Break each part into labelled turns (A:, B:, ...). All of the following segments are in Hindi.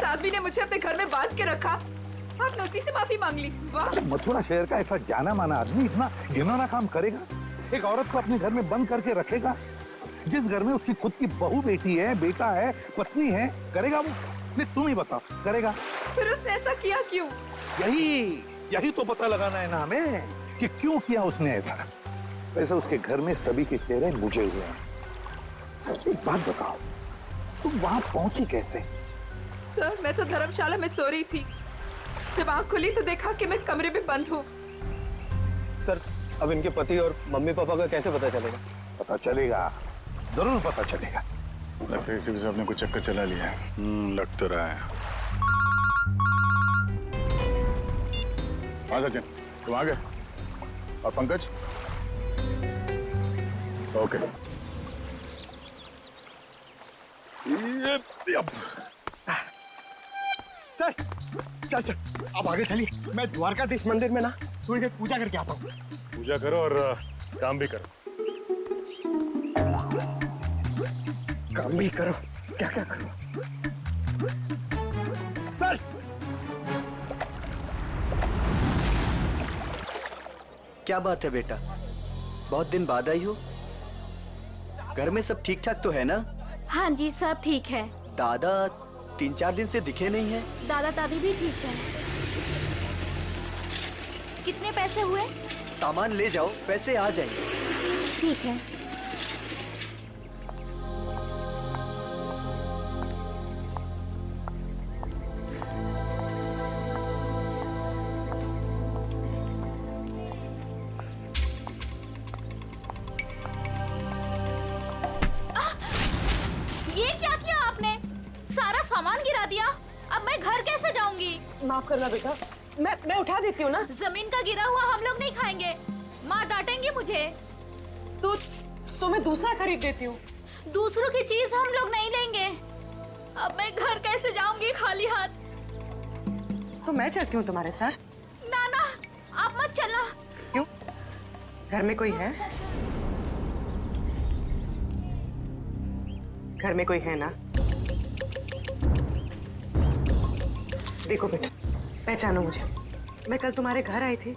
A: आदमी ने मुझे अपने घर में बांध के रखा, आपने उसी से माफी मांग ली। वाह!
B: मथुरा शहर का ऐसा जाना माना आदमी इतना घिनौना काम करेगा? एक औरत को अपने घर में बंद करके रखेगा? जिस घर में उसकी खुद की बहू बेटी है, बेटा है, पत्नी है, करेगा वो? नहीं, तुम ही बताओ, करेगा?
A: फिर उसने ऐसा किया क्यों?
B: यही तो पता लगाना है ना हमें कि क्यों किया उसने ऐसा। वैसे उसके घर में सभी के चेहरे बुझे हुए हैं। एक बात बताओ, तुम वहां पहुंची कैसे?
A: सर, मैं तो धर्मशाला में सो रही थी। जब आंख खुली तो देखा कि मैं कमरे में बंद हूँ।
C: सर, अब इनके पति और मम्मी पापा का कैसे पता चलेगा?
B: पता चलेगा, जरूर पता चलेगा।
D: लगता है इसी साहब ने कुछ चक्कर चला लिया है। लग तो रहा है। हाँ सचिन, तुम आ गए? और Pankaj? Okay.
C: Sir sir sir आप आगे चलिए, मैं द्वारकाधीश मंदिर में ना थोड़ी देर पूजा करके आता हूँ।
D: पूजा करो और काम भी करो।
C: काम भी करो? क्या क्या करो? सर!
E: क्या बात है बेटा, बहुत दिन बाद आई हो। घर में सब ठीक ठाक तो है ना?
F: हाँ जी, सब ठीक है।
E: दादा 3-4 दिन से दिखे नहीं है।
F: दादा दादी भी ठीक है। कितने पैसे हुए?
E: सामान ले जाओ, पैसे आ जाएंगे।
F: ठीक है। ये क्या किया आपने? सारा सामान गिरा दिया। अब मैं घर कैसे जाऊंगी?
A: माफ करना बेटा, मैं उठा देती हूँ ना।
F: जमीन का गिरा हुआ हम लोग नहीं खाएंगे, माँ डांटेंगी मुझे।
A: तो मैं दूसरा खरीद देती हूँ।
F: दूसरों की चीज हम लोग नहीं लेंगे। अब मैं घर कैसे जाऊंगी खाली हाथ?
A: तो मैं चलती हूँ तुम्हारे साथ।
F: ना ना, आप मत चलना।
A: क्यों? घर में कोई है? घर में कोई है ना? देखो बेटा, पहचानो मुझे। मैं कल तुम्हारे घर आई थी,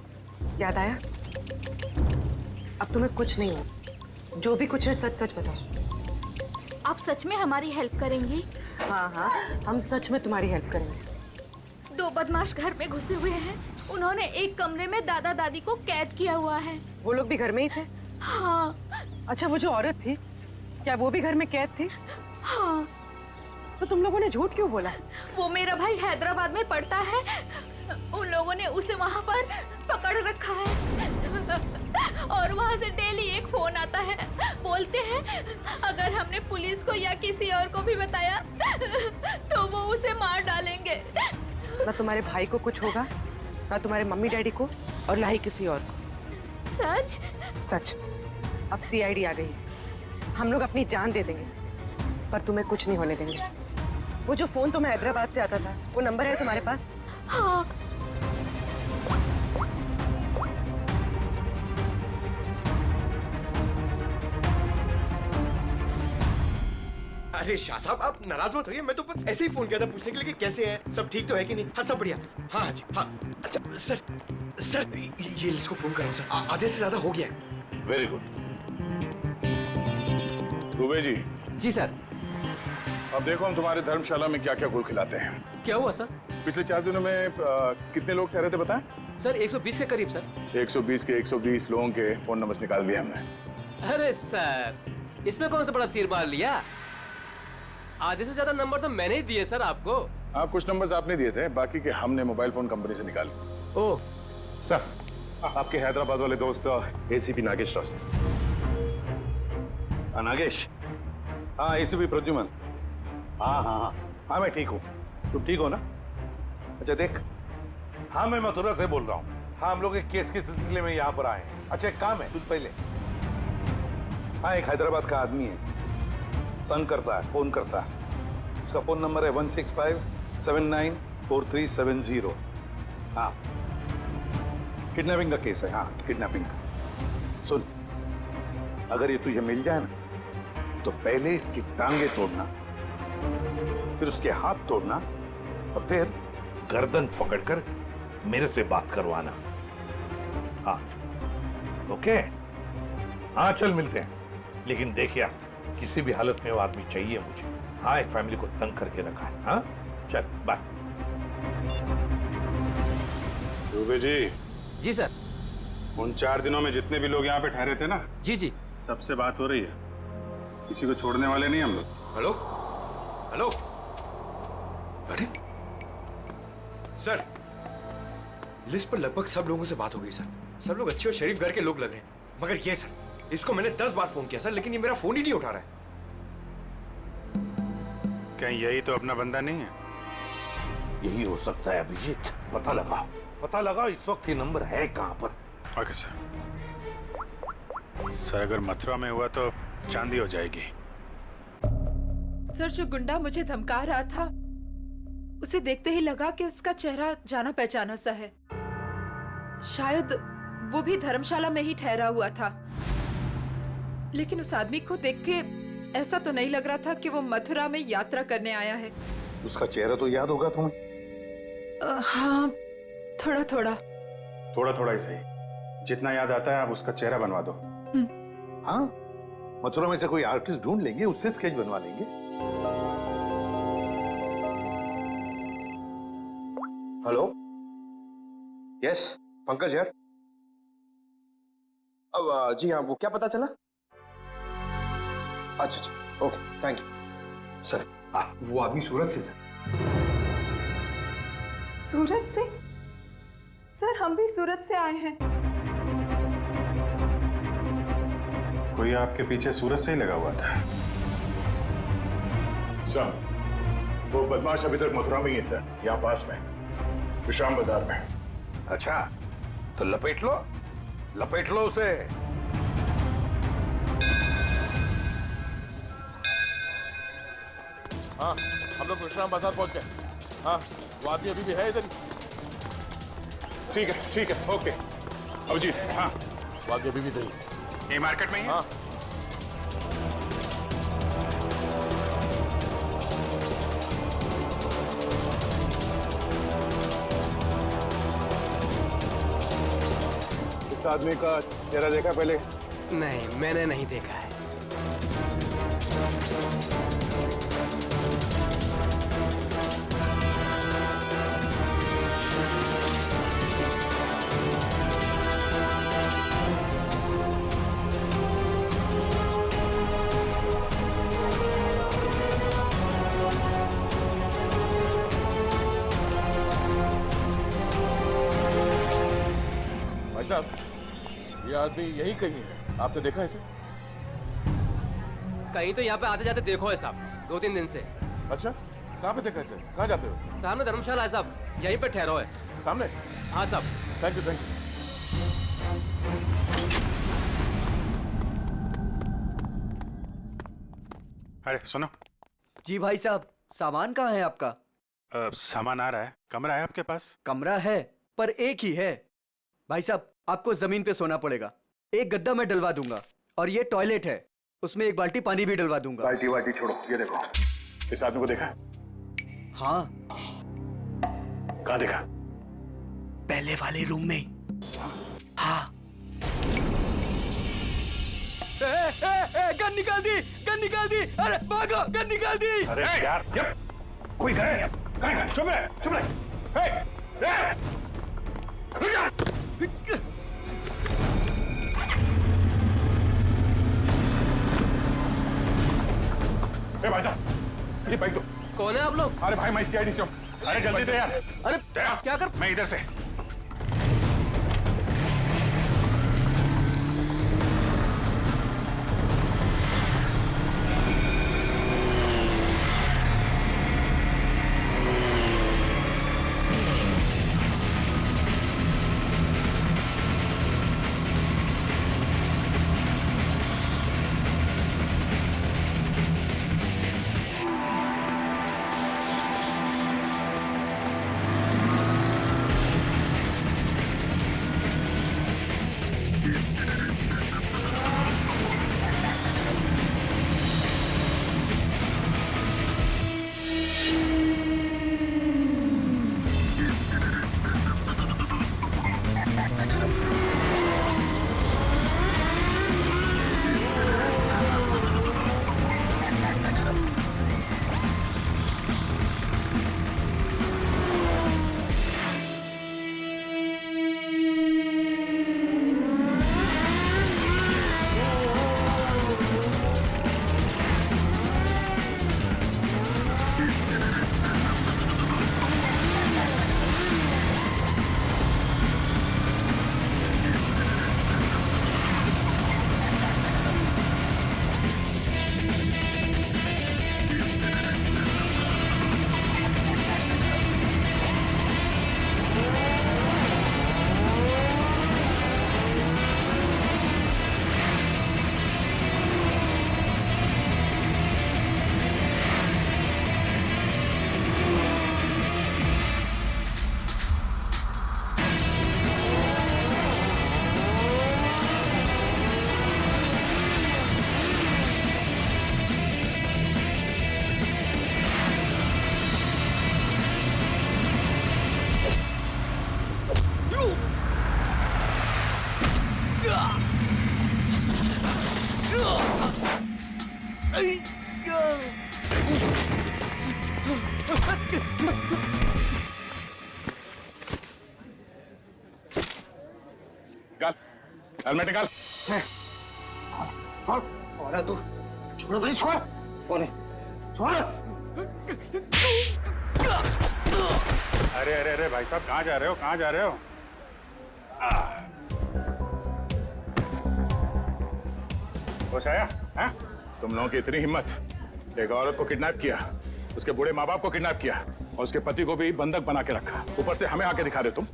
A: याद आया? अब तुम्हें कुछ नहीं हो। जो भी कुछ है सच सच बताओ।
F: आप सच में हमारी हेल्प करेंगी?
A: हाँ हाँ, हम सच में तुम्हारी हेल्प करेंगे।
F: 2 बदमाश घर में घुसे हुए हैं। उन्होंने एक कमरे में दादा दादी को कैद किया हुआ है।
A: वो लोग भी घर में ही थे?
F: हाँ।
A: अच्छा, वो जो औरत थी, क्या वो भी घर में कैद थी?
F: हाँ।
A: तो तुम लोगों ने झूठ क्यों बोला?
F: वो मेरा भाई हैदराबाद में पढ़ता है, उन लोगों ने उसे वहाँ पर पकड़ रखा है और वहाँ से डेली एक फोन आता है। बोलते हैं अगर हमने पुलिस को या किसी और को भी बताया तो वो उसे मार डालेंगे।
A: ना तुम्हारे भाई को कुछ होगा, ना तुम्हारे मम्मी डैडी को, और ना ही किसी और को।
F: सच?
A: सच। अब सीआईडी आ गई है, हम लोग अपनी जान दे देंगे, पर तुम्हें कुछ नहीं होने देंगे। वो जो फोन तुम्हें हैदराबाद से आता था, वो नंबर है तुम्हारे पास?
F: हाँ।
C: अरे शाह साहब, आप नाराज मत होइए। मैं तो बस ऐसे ही फोन किया था पूछने के लिए कि कैसे है, सब ठीक तो है कि नहीं। हाँ, सब बढ़िया। हाँ हाँ जी, हाँ। अच्छा सर, ये इसको फोन कराओ सर, आधे से ज्यादा हो गया है।
D: Very good. दुबे जी।
E: जी सर।
D: अब देखो हम तुम्हारे धर्मशाला में क्या क्या गुल खिलाते हैं।
E: क्या हुआ सर?
D: पिछले 4 दिनों में कितने लोग ठहरे थे बताएं?
E: सर 120 के करीब सर।
D: 120 के 120 लोगों के फोन नंबर निकाल दिए हमने।
E: अरे सर, इसमें कौन सा बड़ा तीर मार लिया? आधे से ज्यादा नंबर तो मैंने ही दिए सर आपको।
D: हाँ, कुछ नंबर्स आपने दिए थे, बाकी के हमने मोबाइल फोन कंपनी से निकाले।
E: ओह
D: सर, आपके हैदराबाद वाले दोस्त एसीपी नागेश राव से।
B: नागेश? हाँ, एसीपी प्रद्युमन। हाँ हाँ हाँ हाँ, मैं ठीक हूँ। तुम ठीक हो ना? अच्छा देख, हाँ मैं मथुरा से बोल रहा हूँ। हाँ, हम लोग एक केस के सिलसिले में यहाँ पर आए हैं। अच्छा, एक काम है, तुझ पहले। हाँ, एक हैदराबाद का आदमी है, तंग करता है, फोन करता है। उसका फोन नंबर है 165794370। हाँ, किडनैपिंग का केस है। हाँ, किडनैपिंग का। सुन, अगर ये तुझे मिल जाए ना, तो पहले इसकी टांगे तोड़ना, फिर उसके हाथ तोड़ना, और फिर गर्दन पकड़कर मेरे से बात करवाना। हाँ ओके, हाँ चल मिलते हैं, लेकिन देखिए किसी भी हालत में वो आदमी चाहिए मुझे। हाँ, एक फैमिली को तंग करके रखा है। हाँ चल बाय।
D: दुबे जी,
E: जी सर।
D: उन 4 दिनों में जितने भी लोग यहाँ पे ठहरे थे ना,
E: जी जी।
D: सबसे बात हो रही है। किसी को छोड़ने वाले नहीं हम लोग।
C: Hello hello. अरे सर, लिस्ट पर लगभग सब लोगों से बात हो गई सर। सब लोग अच्छे और शरीफ घर के लोग लग रहे हैं, मगर ये सर, इसको मैंने 10 बार फोन किया सर, लेकिन ये मेरा फोन ही नहीं उठा रहा है।
D: कहीं यही तो अपना बंदा नहीं है?
B: यही हो सकता है अभिजीत, पता लगाओ, पता लगाओ इस वक्त ये नंबर है कहां पर।
D: Okay sir. सर अगर मथुरा में हुआ तो चांदी हो जाएगी।
G: सर, जो गुंडा मुझे धमका रहा था, उसे देखते ही लगा कि उसका चेहरा जाना पहचाना सा है। शायद वो भी धर्मशाला में ही ठहरा हुआ था, लेकिन उस आदमी को देख के ऐसा तो नहीं लग रहा था कि वो मथुरा में यात्रा करने आया है।
B: उसका चेहरा तो याद होगा तुम्हें?
G: हाँ, थोड़ा थोड़ा।
D: थोड़ा थोड़ा ही सही, जितना याद आता है आप उसका चेहरा बनवा दो।
B: हाँ, मथुरा में से कोई आर्टिस्ट ढूंढ लेंगे, उससे स्केच बनवा लेंगे।
C: हेलो, यस पंकज यार। अब जी हाँ, वो क्या पता चला? अच्छा अच्छा, ओके थैंक यू सर। वो आदमी सूरत से सर।
G: सूरत से? सर, हम भी सूरत से आए हैं।
D: कोई आपके पीछे सूरत से ही लगा हुआ था।
H: सर, वो बदमाश अभी तक मथुरा में ही है सर, यहाँ पास में विश्राम बाजार में।
B: अच्छा, तो लपेट लो उसे।
I: हाँ, हम लोग विश्राम बाजार पहुंच गए। हाँ, वो आदमी अभी भी है इधर ही।
H: ठीक है, ओके। अभिजीत, हाँ
I: वो आदमी अभी भी इधर ही।
D: ये मार्केट में ही है?
I: हाँ।
H: इस आदमी का चेहरा देखा पहले?
E: नहीं, मैंने नहीं देखा है।
I: भाई साहब, ये आदमी यही कहीं है, आपने देखा इसे?
E: कहीं तो यहाँ पे आते जाते देखो है साहब, 2-3 दिन से।
I: अच्छा, कहाँ पे देखा इसे? कहाँ जाते हो?
E: सामने धर्मशाला है साहब, यहीं पे ठहरो है।
I: सामने?
E: हाँ साहब।
I: Thank you.
D: अरे सुनो।
E: जी भाई साहब, सामान कहाँ है आपका?
D: सामान आ रहा है। कमरा है आपके पास?
E: कमरा है, पर एक ही है। भाई साहब, आपको जमीन पे सोना पड़ेगा। एक गद्दा मैं डलवा दूंगा, और ये टॉयलेट है, उसमें एक बाल्टी पानी भी डलवा दूंगा।
H: बाल्टी छोड़ो, ये देखो, इस आदमी को देखा?
E: हाँ।
H: कहाँ देखा?
E: पहले वाले रूम में। हाँ। गन निकाल दी, गन निकाल दी। अरे भागो, गन निकाल दी।
H: अरे यार, कोई गए? चुप रहे। रुक जाओ। भाई साहब, ये बाइक दो।
E: कौन है आप लोग?
H: अरे भाई, मैं इसकी आईडी से हूँ। अरे जल्दी दे यार।
E: अरे क्या कर?
D: मैं इधर से।
H: निकाल, हेलमेट निकाल।
C: और तू छोड़ भाई, छोड़। कौन है? छोड़।
H: अरे अरे अरे भाई साहब, कहाँ जा रहे हो, कहाँ जा रहे हो? होश आया? हैं? तुम लोगों की इतनी हिम्मत, एक औरत को किडनैप किया, उसके बूढ़े माँ बाप को किडनैप किया और उसके पति को भी बंधक बना के रखा, ऊपर से हमें आके दिखा रहे तुम?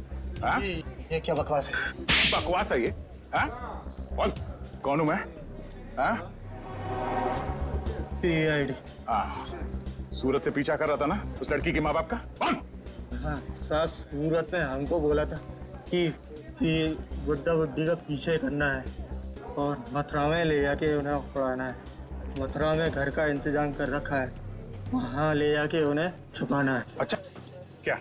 H: हाँ?
C: ये क्या बकवास है?
H: बकवास है ये? हाँ? बोल, कौन हूं मैं? हाँ?
J: PID।
H: हाँ, सूरत से पीछा कर रहा था ना उस लड़की के माँ बाप का? कौन?
J: हाँ साहब, सूरत ने हमको बोला था कि बुड्ढा बुड्ढी का पीछे करना है और मथुरा में ले जाके उन्हें उड़ाना है। मथुरा में घर का इंतजाम कर रखा है, वहाँ ले जाके उन्हें छुपाना है।
H: अच्छा, क्या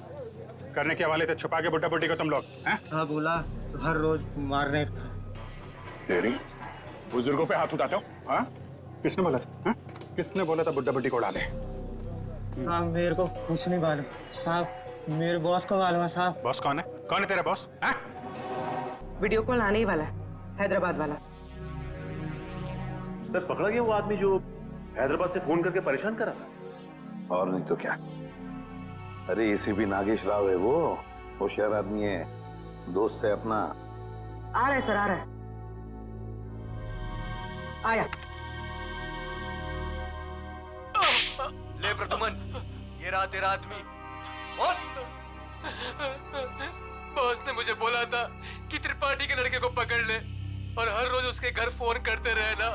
H: करने के वाले थे? छुपा के बुड्ढा बुड्ढी को तुम लोग? हैं?
J: हाँ, बोला हर रोज मारने का।
H: तेरी बुजुर्गों पे हाथ उठाते हो? हाँ? किसने बोला था? हाँ? किसने बोला था बुड्ढा बुड्ढी को उड़ा दे?
J: साहब मेरे को कुछ नहीं मालूम साहब, मेरे बॉस को मालूम है साहब।
H: बॉस कौन है? कौन है तेरा बॉस? हाँ?
A: वीडियो कॉल आने ही वाला है, हैदराबाद वाला।
D: सर, पकड़ा गया वो आदमी जो हैदराबाद से फोन करके परेशान कर रहा था?
B: और नहीं तो क्या। अरे एसीपी नागेश राव है वो, होशियार आदमी है, दोस्त है अपना।
A: आ रहा है सर, आ रहा है। आया।
E: ले प्रदुमन, ये रहा तेरा आदमी। और
K: बॉस ने मुझे बोला था कि त्रिपाठी के लड़के को पकड़ ले और हर रोज उसके घर फोन करते रहना।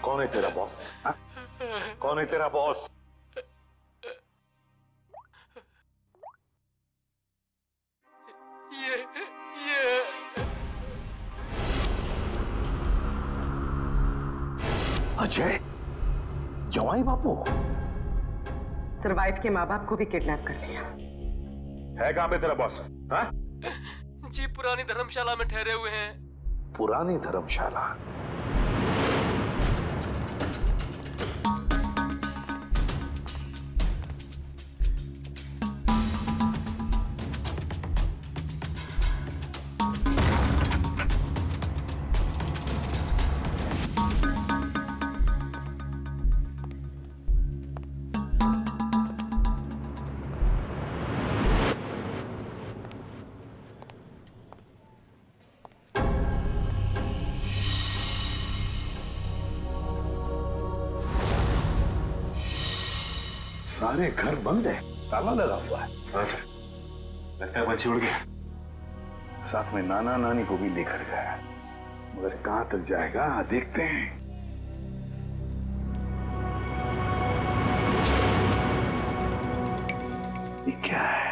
B: कौन है तेरा बॉस? हाँ? कौन है तेरा बॉस?
K: ये
B: अजय, जवाई बापू।
A: सर, वाइफ के माँ बाप को भी किडनैप कर लिया।
H: है कहाँ पे तेरा बॉस? हाँ?
K: जी पुरानी धर्मशाला में ठहरे हुए हैं।
B: पुरानी धर्मशाला? सारे घर बंद है, ताला लगा हुआ है।
D: हाँ सर, लगता है बच्ची उड़ गया।
B: साथ में नाना नानी को भी लेकर गया, मगर कहां तक जाएगा देखते हैं। ये क्या है?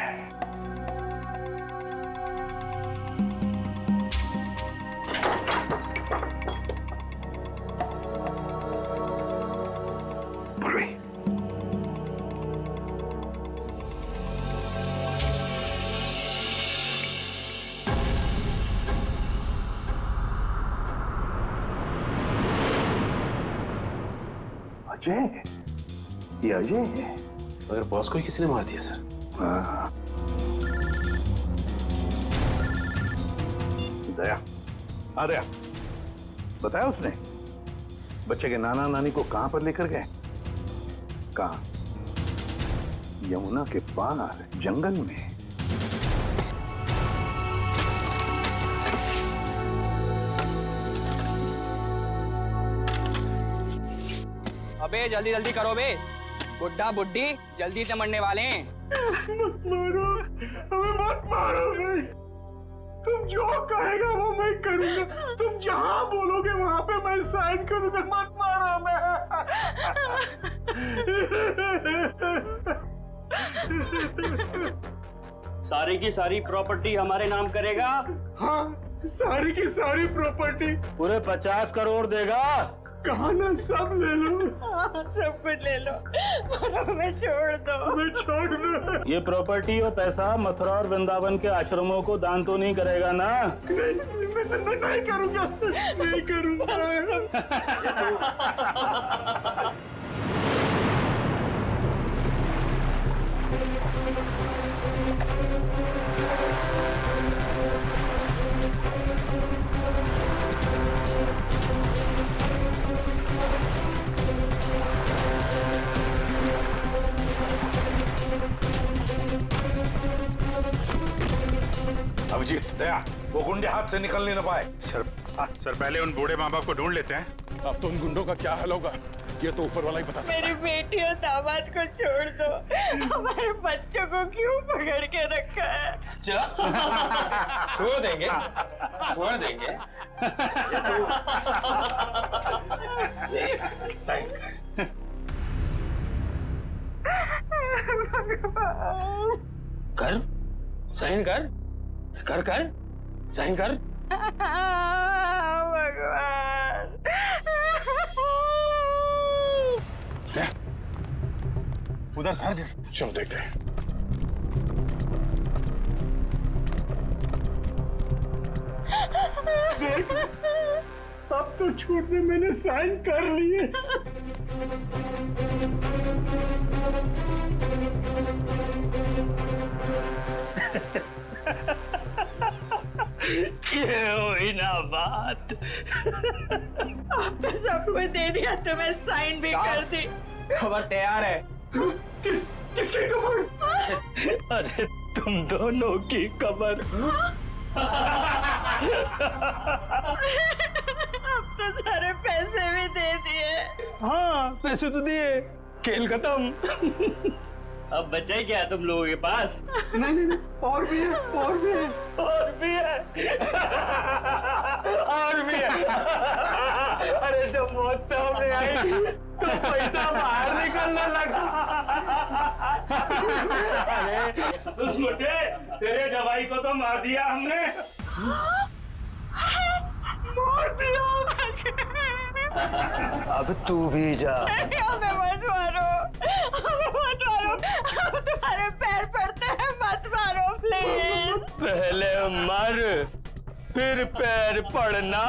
B: बुर्री। अजय, ये अजय है।
D: मगर बॉस को ही किसी ने मार दिया सर।
B: हाँ। दया, हाँ दया, बताया उसने बच्चे के नाना नानी को कहां पर लेकर गए? कहां? यमुना के पार जंगल में।
L: अबे जल्दी जल्दी करो बे, बुड्ढा बुड्ढी जल्दी से मरने वाले हैं।
J: मत मारो, हमें मत मारो भाई। तुम जो कहेगा वो मैं करूंगा, तुम जहां बोलोगे वहां पे मैं साइन करूंगा। मत मारो हमें।
L: सारी की सारी प्रॉपर्टी हमारे नाम करेगा?
J: हाँ, सारी की सारी प्रॉपर्टी।
L: पूरे 50 करोड़ देगा?
J: कहा ना, सब ले लो।
L: सब कुछ ले लो, पर हमें छोड़ दो।
J: हमें छोड़ दो।
L: ये प्रॉपर्टी और पैसा मथुरा और वृंदावन के आश्रमों को दान तो नहीं करेगा ना?
J: नहीं करूंगा, नहीं करूंगा।
B: अभिजीत, दया, वो गुंडे हाथ से निकलने न पाए।
H: सर पहले उन बूढ़े माँ बाप को ढूंढ लेते हैं। अब तो उन गुंडों का क्या हाल होगा ये तो ऊपर वाला ही बता सकता है।
M: मेरी बेटी और दामाद को छोड़ दो, हमारे बच्चों को क्यों पकड़ के रखा है?
L: छोड़ देंगे, छोड़ देंगे। साइन कर, साइन कर, कर कर, साइन कर।
M: भगवान,
H: उधर घर जैसे, चलो देखते हैं।
J: अब तो छूट में मैंने साइन कर लिए।
M: ये हुई ना बात। अब तो सब कुछ दे दिया, तुम्हें साइन भी कर दी।
L: खबर तैयार है।
J: किसकी खबर?
M: अरे तुम दोनों की खबर। अब तो सारे पैसे भी दे दिए।
L: हाँ, पैसे तो दिए, खेल खत्म।
M: अब बचा ही क्या तुम लोगों के पास?
J: नहीं, और भी है, और भी है,
M: और भी है,
L: और भी है। अरे जब मौत सामने आई तो पैसा बाहर निकलने लगा।
M: अरे सुन मुझे, तेरे जवाई को तो मार दिया हमने। मार दिया?
E: अब तू भी जा।
M: हमें मत मारो, हमें मत मारो, हम तुम्हारे पैर पड़ते हैं, मत मारो प्लीज।
L: पहले मर, फिर पैर पड़ना।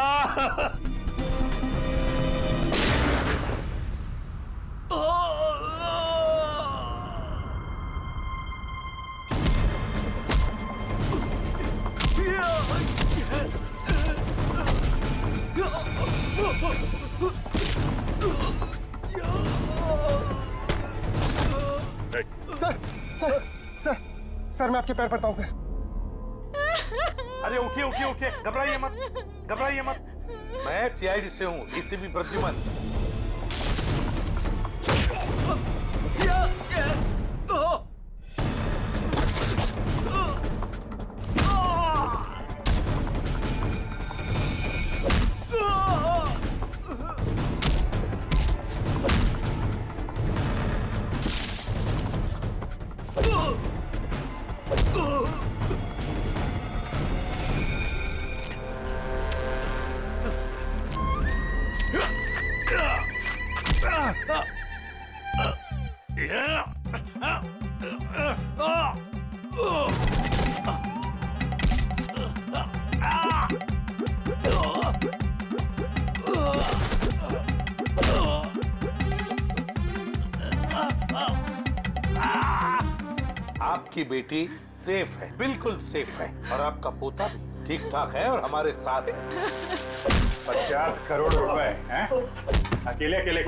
J: सर मैं आपके पैर पड़ता हूँ सर।
B: अरे उठिए उठिए उठिए, घबराइए मत, घबराइए मत। मैं सीआईडी से हूँ, एसीपी प्रद्युमन। आपकी बेटी सेफ है, बिल्कुल सेफ है, और आपका पोता भी ठीक ठाक है और हमारे साथ है।
H: 50 करोड़ रुपए हैं? अकेले अकेले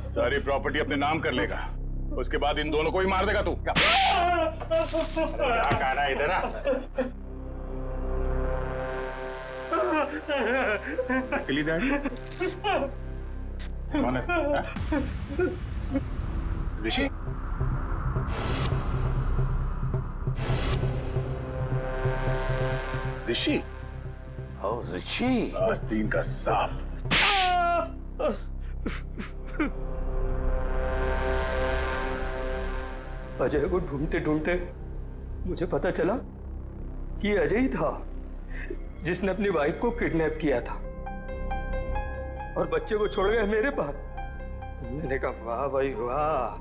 H: सारी प्रॉपर्टी अपने नाम कर लेगा, उसके बाद इन दोनों को ही मार देगा तू। क्या कह रहा है इधर? नकली डैडी कौन है? ऋषि? ऋषि?
B: ओ ऋषि,
H: आस्तीन का सांप।
L: अजय को ढूंढते ढूंढते मुझे पता चला कि अजय ही था जिसने अपनी वाइफ को किडनैप किया था और बच्चे को छोड़ गया मेरे पास। मैंने कहा वाह भाई वाह,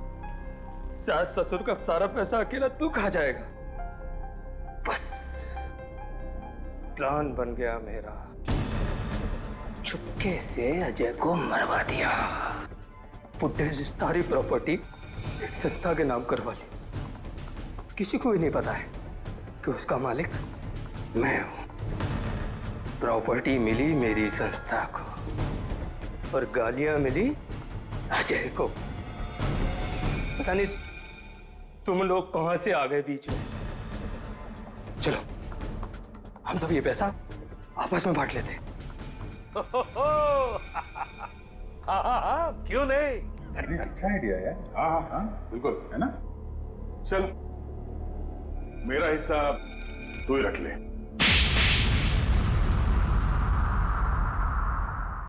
L: सास ससुर का सारा पैसा अकेला तू खा जाएगा। बस प्लान बन गया मेरा। चुपके से अजय को मरवा दिया, बुड्ढे से सारी प्रॉपर्टी संस्था के नाम करवा ली। किसी को भी नहीं पता है कि उसका मालिक मैं हूं। प्रॉपर्टी मिली मेरी संस्था को और गालियां मिली अजय को। पता नहीं तुम लोग कहां से आ गए बीच में। चलो हम सब ये पैसा आपस में बांट लेते।
B: हाँ, क्यों नहीं?
H: अच्छा आइडिया है। हाँ हाँ हाँ बिल्कुल, है ना? चल मेरा हिस्सा तू ही रख ले।